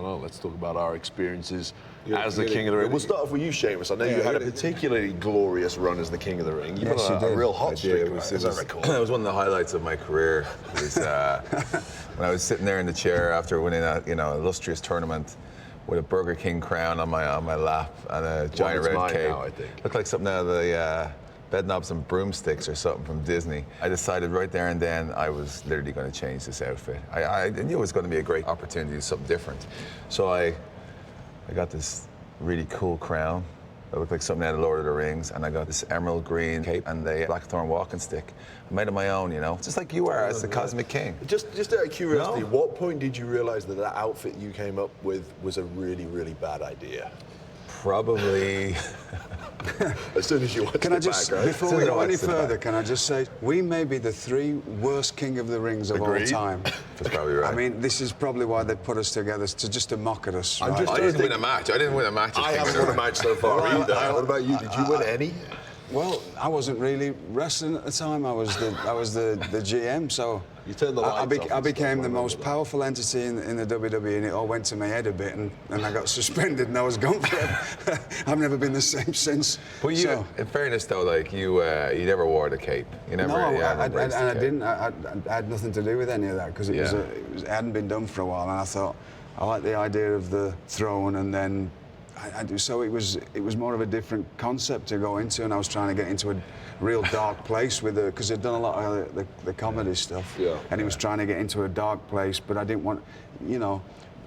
don't know, let's talk about our experiences as the King of the Ring. We'll start off with you, Sheamus. I know you had a particularly glorious run as the King of the Ring. You've been on a real hot streak, as I recall. It was one of the highlights of my career. It was, when I was sitting there in the chair after winning a illustrious tournament with a Burger King crown on my lap and a giant red cape. Now, I think. Looked like something out of the Bedknobs and Broomsticks or something from Disney. I decided right there and then I was literally going to change this outfit. I knew it was going to be a great opportunity to do something different. So I got this really cool crown that looked like something out of Lord of the Rings, and I got this emerald green cape and the blackthorn walking stick. I made it my own, just like you are as the Cosmic King. Just out of curiosity, what point did you realize that outfit you came up with was a really, really bad idea? Probably. As soon as you watched Can I just, back, right? before we go any further, can I just say, we may be the 3 worst King of the Rings of all time. That's probably right. I mean, this is probably why they put us together, to mock at us, right? I didn't win a match. I didn't win a match. I haven't won a match so far either. What about you? Did you win any? Well, I wasn't really wrestling at the time. I was the GM, so you turned the lights off I became the most powerful entity in the WWE, and it all went to my head a bit, and I got suspended, and I was gone forever. I've never been the same since. But you, in fairness though, like you never wore the cape. You never. No, I didn't. I had nothing to do with any of that because it hadn't been done for a while, and I thought I like the idea of the throne, and then. So it was more of a different concept to go into, and I was trying to get into a real dark place with because I'd done a lot of the comedy stuff, and he was trying to get into a dark place, but I didn't want,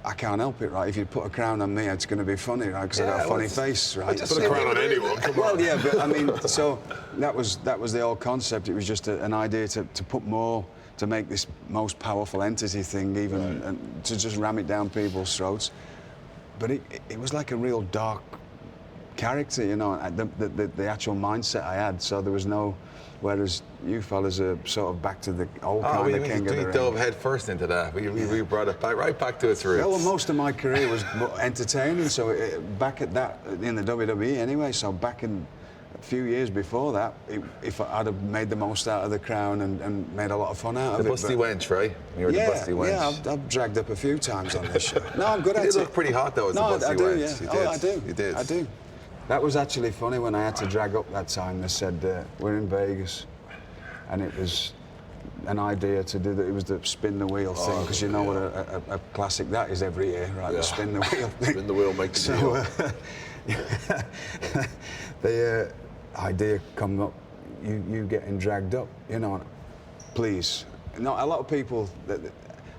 I can't help it, right? If you put a crown on me, it's going to be funny, right? Because I got a funny face, right? Just put a crown on anyone. Come on. Well, yeah, but I mean, so that was the whole concept. It was just an idea to put more. To make this most powerful entity thing, even and to just ram it down people's throats. But it was like a real dark character, the actual mindset I had. So there was no, whereas you fellas are sort of back to the old kind of King of the Ring. We dove head first into that. We brought it right back to its roots. Well, most of my career was entertaining, so back at that, in the WWE anyway, so back in a few years before that, if I'd have made the most out of the crown and made a lot of fun out of it. The busty wench, right? You were the busty wench. Yeah, I've dragged up a few times on this show. No, I'm good at it. You look pretty hot though as the busty wench. I do. You did. I do. That was actually funny when I had to drag up that time. They said, we're in Vegas, and it was an idea to do that. It was the spin the wheel thing, because what a classic that is every year, right? The spin the wheel thing. Spin the wheel, make the deal. The idea come up, you getting dragged up, please. No, a lot of people,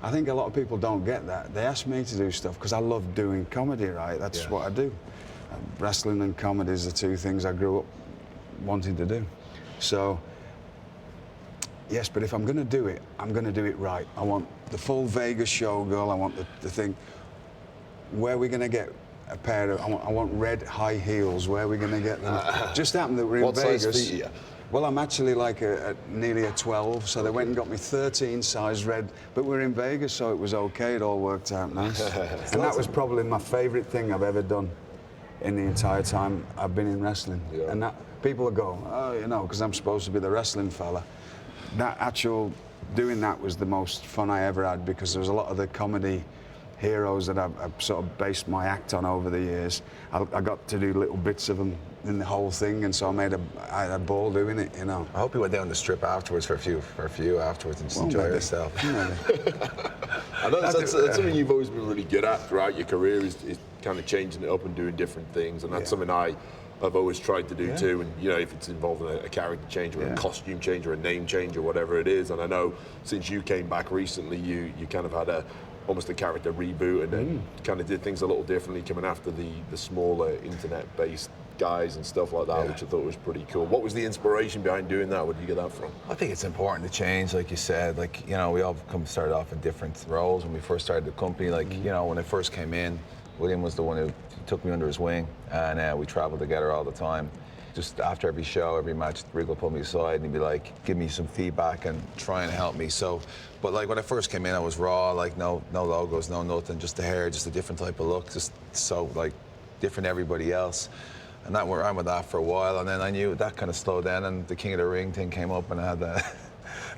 I think a lot of people don't get that. They ask me to do stuff because I love doing comedy, right? That's what I do. Wrestling and comedy is the 2 things I grew up wanting to do. So, yes, but if I'm going to do it, I'm going to do it right. I want the full Vegas show, girl. I want the thing. Where are we going to get a pair of, I want red high heels. Where are we going to get them? Just happened that we're in Vegas. What size feet are you? Well, I'm actually like nearly a 12, so they went and got me 13 size red, but we're in Vegas, so it was okay. It all worked out nice. And that was probably my favourite thing I've ever done in the entire time I've been in wrestling. Yeah. And that people will go, oh, because I'm supposed to be the wrestling fella. That actual doing that was the most fun I ever had, because there was a lot of the comedy heroes that I've sort of based my act on over the years. I got to do little bits of them in the whole thing, and so I had a ball doing it, I hope you went down the strip afterwards for a few afterwards and just enjoy yourself. I know that's something you've always been really good at throughout your career, is kind of changing it up and doing different things, and that's something I've always tried to do too. And if it's involving a character change or a costume change or a name change or whatever it is. And I know since you came back recently, you kind of had almost a character reboot and then kind of did things a little differently, coming after the smaller internet-based guys and stuff like that, which I thought was pretty cool. What was the inspiration behind doing that? Where did you get that from? I think it's important to change, like you said. Like, we all started off in different roles when we first started the company. Like, when I first came in, William was the one who took me under his wing, and we traveled together all the time. Just after every show, every match, Regal pulled me aside and he'd be like, give me some feedback and try and help me. So, but like when I first came in, I was raw, like no logos, no nothing, just the hair, just a different type of look, just so like different than everybody else. And that went around with that for a while, and then I knew that kind of slowed down, and the King of the Ring thing came up, and I had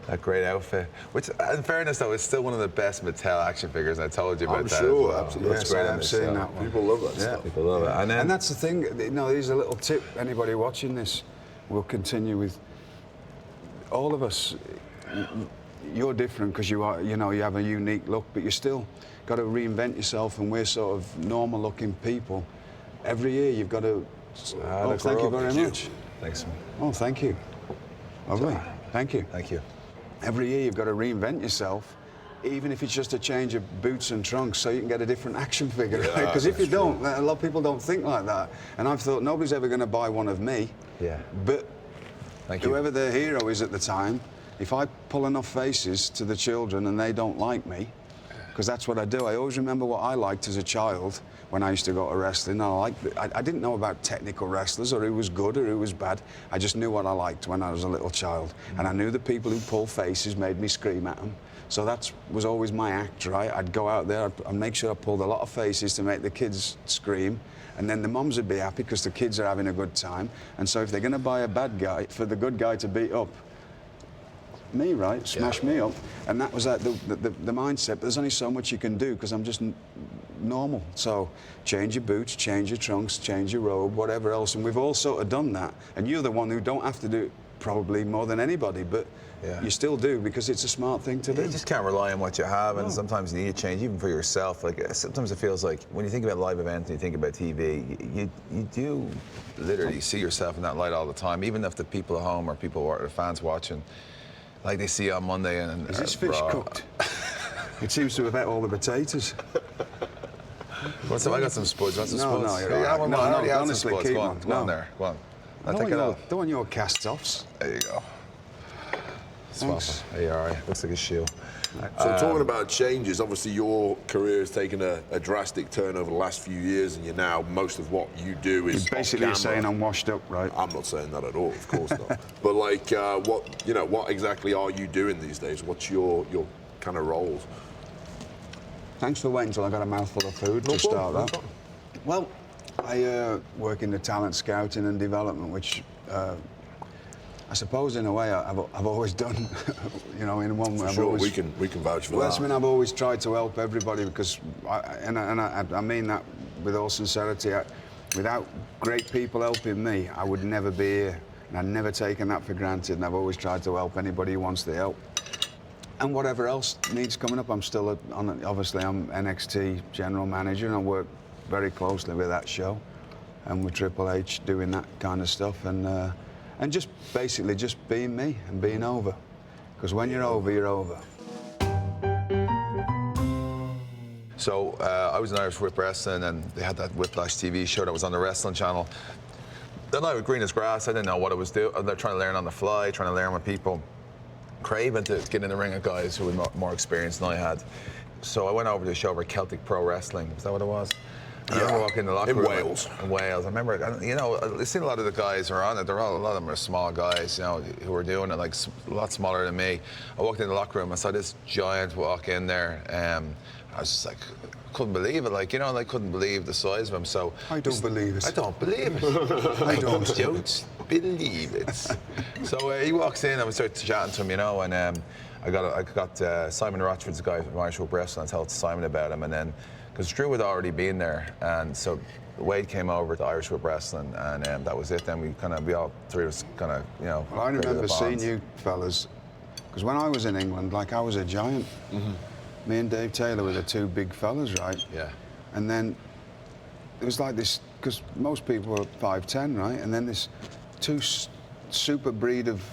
That great outfit. Which, in fairness, though, is still one of the best Mattel action figures. I told you about I'm that. sure, as well. absolutely. Looks Yes, great I on have the seen show. that one. People love that Yeah. stuff. People love it. And that's the thing, you know, here's a little tip. Anybody watching this, we'll continue with all of us. You're different because you are, you know, you have a unique look, but you still got to reinvent yourself, and we're sort of normal-looking people. Every year you've got to. Oh, thank you very much. Thanks. Oh, thank you. Lovely. Thank you. Thank you. Every year you've got to reinvent yourself, even if it's just a change of boots and trunks, so you can get a different action figure. Because if you don't, a lot of people don't think like that. And I've thought nobody's ever going to buy one of me. Yeah. But Thank you. whoever their hero is at the time, if I pull enough faces to the children and they don't like me, because that's what I do. I always remember what I liked as a child when I used to go to wrestling. I didn't know about technical wrestlers or who was good or who was bad. I just knew what I liked when I was a little child. And I knew the people who pull faces made me scream at them. So that was always my act, right? I'd go out there, I'd make sure I pulled a lot of faces to make the kids scream. And then the mums would be happy because the kids are having a good time. And so if they're going to buy a bad guy, for the good guy to beat up me, right? Smash me up. And that was like the mindset. But there's only so much you can do because I'm just normal. So change your boots, change your trunks, change your robe, whatever else. And we've all sort of done that. And you're the one who don't have to do it probably more than anybody, but you still do because it's a smart thing to do. You just can't rely on what you have, and sometimes you need to change, even for yourself. Like sometimes it feels like when you think about live events and you think about TV, you do literally see yourself in that light all the time, even if the people at home or the fans watching, like they see you on Monday and Is this fish cooked? It seems to have ate all the potatoes. I got some spuds. Want some No, spuds? no, you're Yeah, all right. one No, more. I no, already had some honestly, spuds. keep Go one. on, go on No. there. Go on. I'll Don't take it want off. don't want your cast-offs. There you go. Thanks. There you are. Looks like a shoe. So talking about changes, obviously your career has taken a drastic turn over the last few years, and you're now, most of what you do is Basically, you're saying I'm washed up, right? I'm not saying that at all, of course not. But like, what exactly are you doing these days? What's your kind of roles? Thanks for waiting until I got a mouthful of food to start that. Well, I work in the talent scouting and development, which I suppose in a way I've always done. You know, in one way. For sure, we can vouch for that. I mean, I've always tried to help everybody because, I mean that with all sincerity. Without great people helping me, I would never be here, and I've never taken that for granted. And I've always tried to help anybody who wants the help. And whatever else needs coming up, I'm still obviously I'm NXT general manager, and I work very closely with that show, and with Triple H doing that kind of stuff, and just basically just being me and being over, because when you're over, you're over. So I was in Irish Whip Wrestling, and they had that Whiplash TV show that was on the Wrestling Channel. Then I was green as grass. I didn't know what I was doing. They're trying to learn on the fly, trying to learn with people. Craving to get in the ring of guys who had more experience than I had. So I went over to a show over Celtic Pro Wrestling. Is that what it was? I remember walking in the locker room. Wales. In Wales. I remember, you know, I've seen a lot of the guys who are on it. A lot of them are small guys, you know, who were doing it, like a lot smaller than me. I walked in the locker room. I saw this giant walk in there. I was just like, couldn't believe it. Like, you know, I couldn't believe the size of him. So I don't believe it. I don't believe it. I don't believe it. So he walks in and we start chatting to him, you know, and I got Simon Rochford's the guy from Irish Whip Wrestling. I told Simon about him, and then because Drew had already been there, and so Wade came over to Irish Whip Wrestling, and that was it. Then we all three of us kind of, you know. Well, I remember seeing bonds. you fellas, because when I was in England, like I was a giant. Me and Dave Taylor were the two big fellas, right? Yeah. And then it was like this, because most people were 5'10", right? And then this super breed of,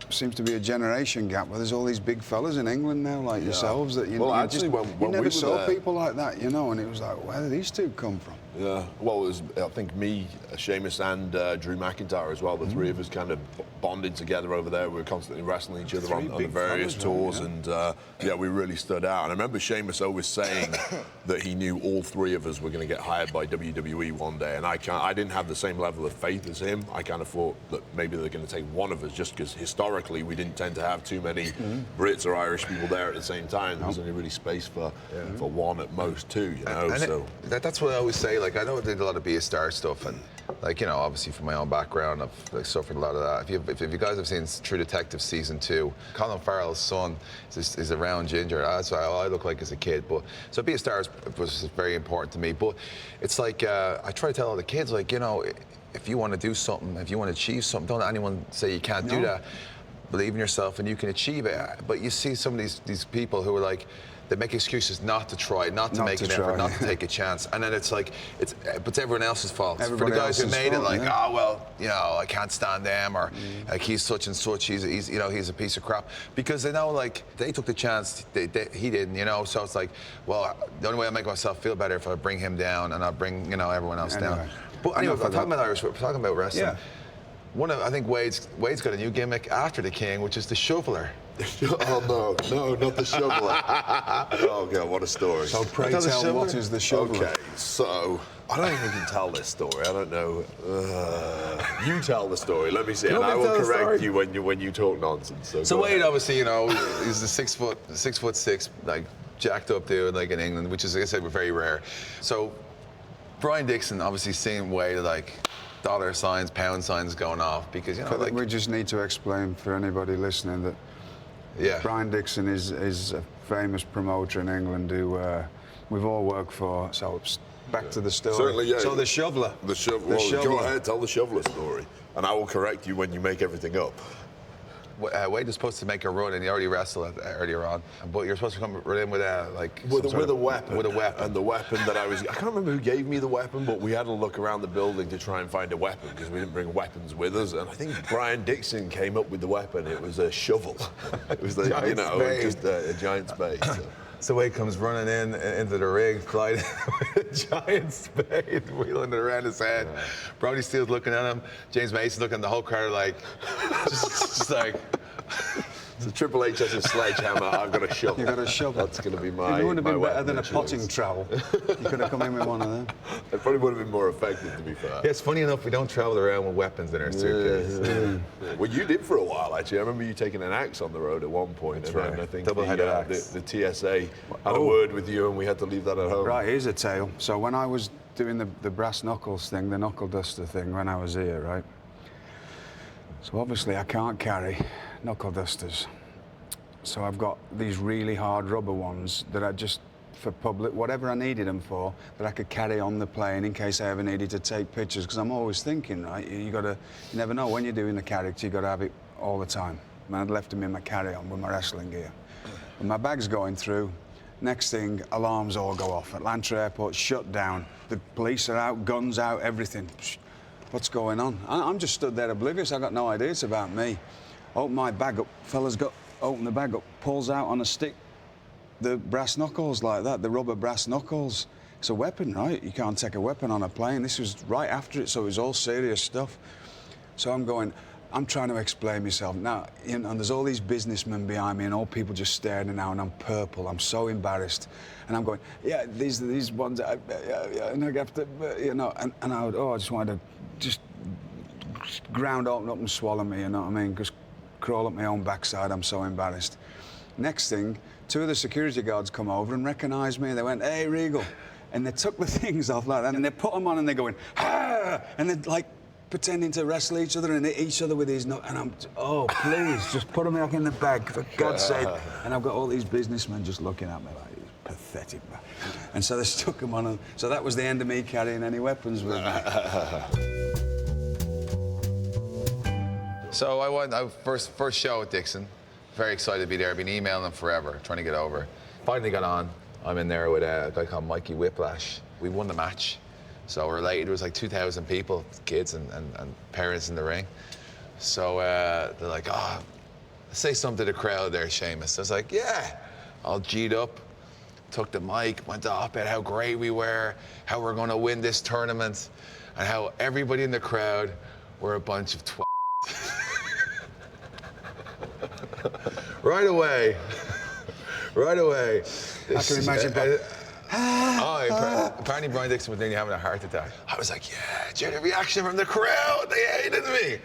seems to be a generation gap where there's all these big fellas in England now, like yourselves, that you never saw people like that, you know, and it was like, where did these two come from? Yeah, well, it was, I think me, Sheamus, and Drew McIntyre as well. The three of us kind of bonded together over there. We were constantly wrestling each other on the various tours, and we really stood out. And I remember Sheamus always saying that he knew all three of us were going to get hired by WWE one day, and I didn't have the same level of faith as him. I kind of thought that maybe they're going to take one of us, just because historically we didn't tend to have too many Brits or Irish people there at the same time. There was only really space for one at most, two, you know. And that's what I always say. Like, I know I did a lot of Be a Star stuff, and like, you know, obviously from my own background, I've like suffered a lot of that. If if you guys have seen True Detective season 2, Colin Farrell's son is a round ginger. That's what I look like as a kid. But so be a star was very important to me. But it's like I try to tell all the kids, like, you know, if you want to do something, if you want to achieve something, don't let anyone say you can't do that. Believe in yourself and you can achieve it. But you see some of these people who are like, they make excuses not to try, not to make an effort, not to take a chance, and then it's like it's everyone else's fault. For the guys who made it, like, oh well, you know, I can't stand them, or like he's such and such, he's you know, he's a piece of crap, because they know, like, they took the chance, he didn't, you know. So it's like, well, the only way I make myself feel better if I bring him down and I bring, you know, everyone else down. But anyway, we're talking about Irish, we're talking about wrestling. Yeah. I think Wade's got a new gimmick after the King, which is the shoveler. Oh no, not the shoveler. Oh God, what a story. So pray tell, what is the shoveler? Okay, so I don't even can tell this story. I don't know. You tell the story. Let me see, and I will correct you when you talk nonsense. So Wade, obviously, you know, he's a 6'6", like jacked up dude, like in England, which is, like I said, we're very rare. So Brian Dixon, obviously, seeing Wade like dollar signs, pound signs going off, because, you know, like, we just need to explain for anybody listening that. Yeah. Brian Dixon is a famous promoter in England who we've all worked for. So back to the story. Certainly, yeah. So the shoveler. The shoveler. Go ahead, tell the shoveler story, and I will correct you when you make everything up. Wade was supposed to make a run, and he already wrestled earlier on. But you're supposed to come right in with a with a weapon. With a weapon. And the weapon that I can't remember who gave me the weapon, but we had to look around the building to try and find a weapon because we didn't bring weapons with us. And I think Brian Dixon came up with the weapon. It was a shovel. It was the, you know, just a giant spade. So Wade comes running into the ring, flying with a giant spade, wheeling it around his head. Brody Steele's looking at him. James Mason's looking at the whole crowd like, just like. So Triple H has a sledgehammer. I've got a shovel. You've got a shovel. That's going to be my. It would have been better than a choice. potting trowel. You could have come in with one of them. It probably would have been more effective, to be fair. Yeah, it's funny enough, we don't travel around with weapons in our suitcase. Well, you did for a while, actually. I remember you taking an axe on the road at one point. That's and right. then I think Double-headed axe. the TSA had a word with you, and we had to leave that at home. Right, here's a tale. So when I was doing the brass knuckles thing, the knuckle duster thing, when I was here, right? So obviously I can't carry knuckle dusters. So I've got these really hard rubber ones that I just, for public, whatever I needed them for, that I could carry on the plane in case I ever needed to take pictures. Because I'm always thinking, right, you never know when you're doing the character, you got to have it all the time. And I'd left them in my carry-on with my wrestling gear. And my bag's going through. Next thing, alarms all go off. Atlanta Airport shut down. The police are out, guns out, everything. What's going on? I'm just stood there oblivious. I got no idea it's about me. Open my bag up. Fella's open the bag up, pulls out on a stick the brass knuckles like that, the rubber brass knuckles. It's a weapon, right? You can't take a weapon on a plane. This was right after it, so it was all serious stuff. So I'm trying to explain myself. Now, you know, and there's all these businessmen behind me and all people just staring now, and I'm purple. I'm so embarrassed. And I'm going, yeah, these ones, and I have to, you know, and I just wanted to just ground open up and swallow me, you know what I mean? Just crawl up my own backside. I'm so embarrassed. Next thing, 2 of the security guards come over and recognized me. They went, hey, Regal. And they took the things off like that, and they put them on, and they're going, ah! And they're like pretending to wrestle each other and hit each other with these knuckles. And I'm, oh, please, just put them back in the bag, for God's sake. And I've got all these businessmen just looking at me like, it's pathetic, man. And so they stuck them on, and so that was the end of me carrying any weapons with me. So I first show with Dixon. Very excited to be there. I've been emailing him forever, trying to get over. Finally got on. I'm in there with a guy called Mikey Whiplash. We won the match. So we're late. There was like 2,000 people, kids and parents in the ring. So they're like, oh, say something to the crowd there, Seamus. I was like, yeah. All G'd up. Took the mic, went off about how great we were, how we're going to win this tournament, and how everybody in the crowd were a bunch of Right away. I can imagine. Apparently Brian Dixon was nearly having a heart attack. I was like, yeah, did you hear the reaction from the crowd? They hated me.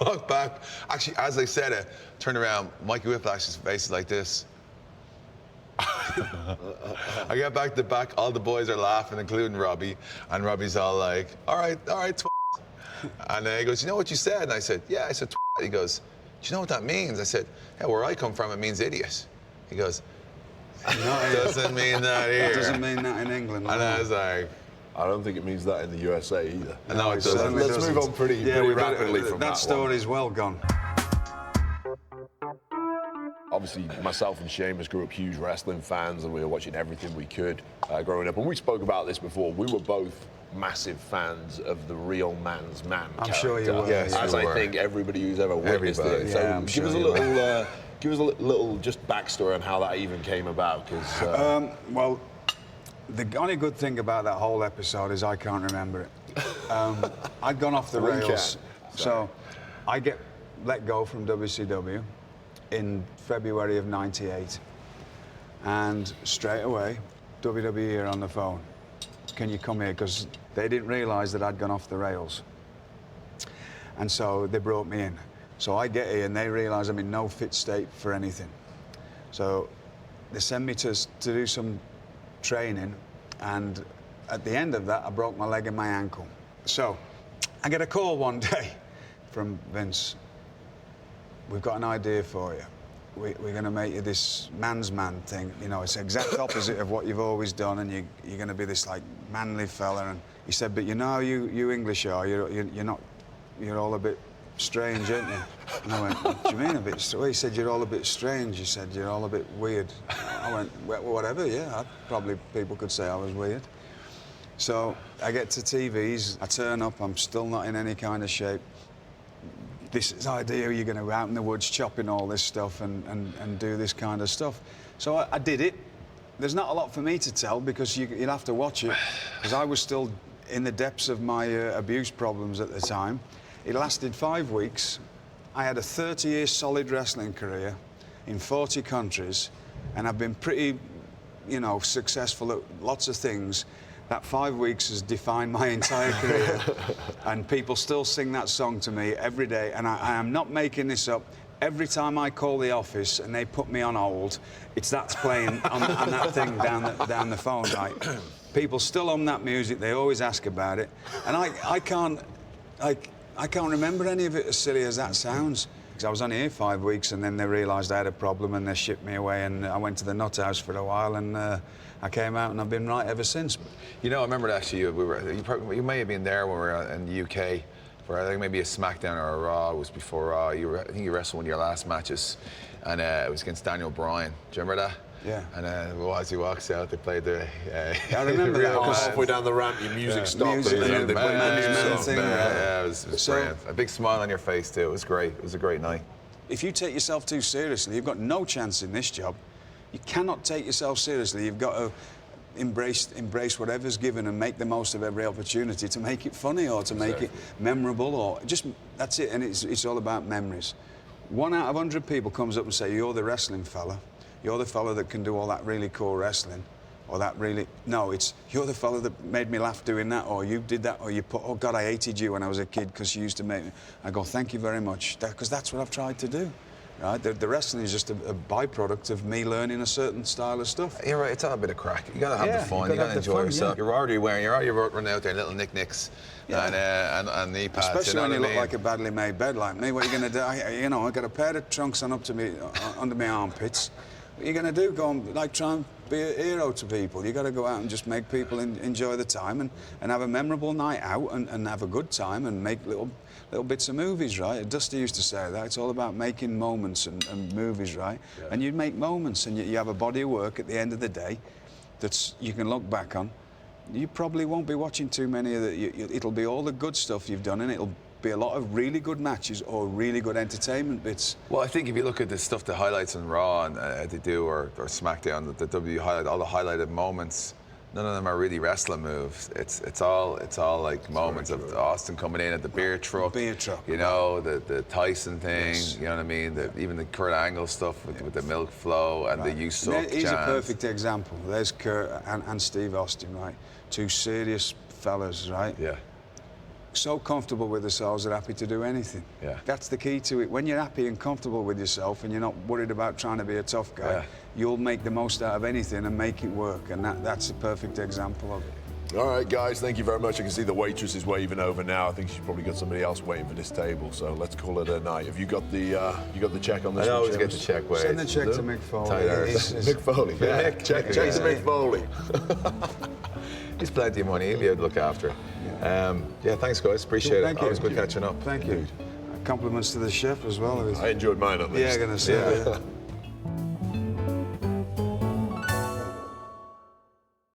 Walked back. Actually, as I said it, turned around, Mikey Whiplash's face is like this. I get back to the back, all the boys are laughing, including Robbie, and Robbie's all like, all right, And he goes, you know what you said? And I said, yeah, I said, He goes, do you know what that means? I said, yeah, where I come from, it means idiot. He goes, doesn't mean that here. It doesn't mean that in England. And I was like, I don't think it means that in the USA either. No, it So doesn't. let's move on pretty rapidly from that that story's well gone. Obviously, myself and Seamus grew up huge wrestling fans, and we were watching everything we could growing up. And we spoke about this before. We were both massive fans of the real man's man I'm sure you were. Yes, as you I were. think everybody who's ever witnessed Everybody. it. So Yeah, I'm give sure us a you little, give us a little just backstory on how that even came about. Because Well, the only good thing about that whole episode is I can't remember it. I'd gone off the We rails. can. So I get let go from WCW in February of '98. And straight away, WWE are on the phone. Can you come here? Because they didn't realise that I'd gone off the rails. And so they brought me in. So I get here and they realise I'm in no fit state for anything. So they send me to do some training, and at the end of that, I broke my leg and my ankle. So I get a call one day from Vince. We've got an idea for you. We're going to make you this man's man thing. You know, it's the exact opposite of what you've always done, and you're going to be this like manly fella. And he said, but you know how you English are. You're not. You're all a bit strange, aren't you? And I went, what do you mean a bit strange? Well, he said, you're all a bit strange. He said, you're all a bit weird. I went, well, whatever, yeah. Probably people could say I was weird. So I get to TVs, I turn up, I'm still not in any kind of shape. This is the idea, you're going to go out in the woods chopping all this stuff and do this kind of stuff. So I did it. There's not a lot for me to tell because you'd have to watch it, because I was still in the depths of my abuse problems at the time. It lasted 5 weeks. I had a 30-year solid wrestling career in 40 countries, and I've been pretty, you know, successful at lots of things. That 5 weeks has defined my entire career, and people still sing that song to me every day, and I am not making this up. Every time I call the office and they put me on hold, that's playing on that thing down the phone, right? People still on that music, they always ask about it, and I can't remember any of it, as silly as that sounds. Because I was only here 5 weeks, and then they realised I had a problem, and they shipped me away, and I went to the nut house for a while, and I came out, and I've been right ever since. You know, I remember actually you may have been there when we were in the UK for I think maybe a SmackDown or a Raw. It was before Raw. I think you wrestled one of your last matches, and it was against Daniel Bryan. Do you remember that? Yeah. And as he walks out, they played the. I remember that. halfway down the ramp, your music stopped. music, and yeah, they put Man's music Man on. thing, Yeah, it was So- brilliant. A big smile on your face too. It was great. It was a great night. If you take yourself too seriously, you've got no chance in this job. You cannot take yourself seriously. You've got to embrace whatever's given and make the most of every opportunity to make it funny or to make it memorable, or just that's it. And it's all about memories. 1 out of 100 people comes up and say, "You're the wrestling fella. You're the fella that can do all that really cool wrestling." Or that really, no, it's, "You're the fella that made me laugh doing that," or "You did that," or "You put, oh God, I hated you when I was a kid because you used to make me." I go, "Thank you very much," because that's what I've tried to do. Right? The wrestling is just a byproduct of me learning a certain style of stuff. You're right. It's all a bit of crack. You gotta have Yeah, the fun. you You gotta gotta have the enjoy fun, yourself. yeah. You're already running out there in little knickknicks and knee pads. Especially you know when you what I look mean? like a badly made bed like me. What are you going to do? You know, I got a pair of trunks on up to me, under my armpits. What are you going to do? Go and try and be a hero to people. You got to go out and just make people enjoy the time and have a memorable night out and have a good time and make little bits of movies, right? Dusty used to say that. It's all about making moments and movies, right? Yeah. And you make moments and you have a body of work at the end of the day that you can look back on. You probably won't be watching too many of the... It'll be all the good stuff you've done, and it'll be a lot of really good matches or really good entertainment bits. Well, I think if you look at the stuff, the highlights on Raw and they do, or SmackDown, the W highlight, all the highlighted moments, none of them are really wrestling moves. It's all like moments of Austin coming in at the beer truck. You know, the Tyson thing. Yes. You know what I mean? Even the Kurt Angle stuff with the milk flow and the "you suck" He's chants. a perfect example. There's Kurt and Steve Austin, right? Two serious fellas, right? Yeah. So comfortable with themselves, they're happy to do anything. Yeah. That's the key to it. When you're happy and comfortable with yourself and you're not worried about trying to be a tough guy, you'll make the most out of anything and make it work. And that's a perfect example of it. All right, guys, thank you very much. I can see the waitress is waving over now. I think she's probably got somebody else waiting for this table, so let's call it a night. Have you got the check on this? I one, always get James? the check. Wait. Send the check to Mick Foley. Tighter. Mick Foley. Yeah. Check to Mick Foley. He's plenty of money. He'll be able to look after it. Yeah, thanks, guys. Appreciate Thank it. you. Always good catching up. Thank you. Compliments to the chef as well. I enjoyed mine at least. Yeah, I'm gonna say. Yeah.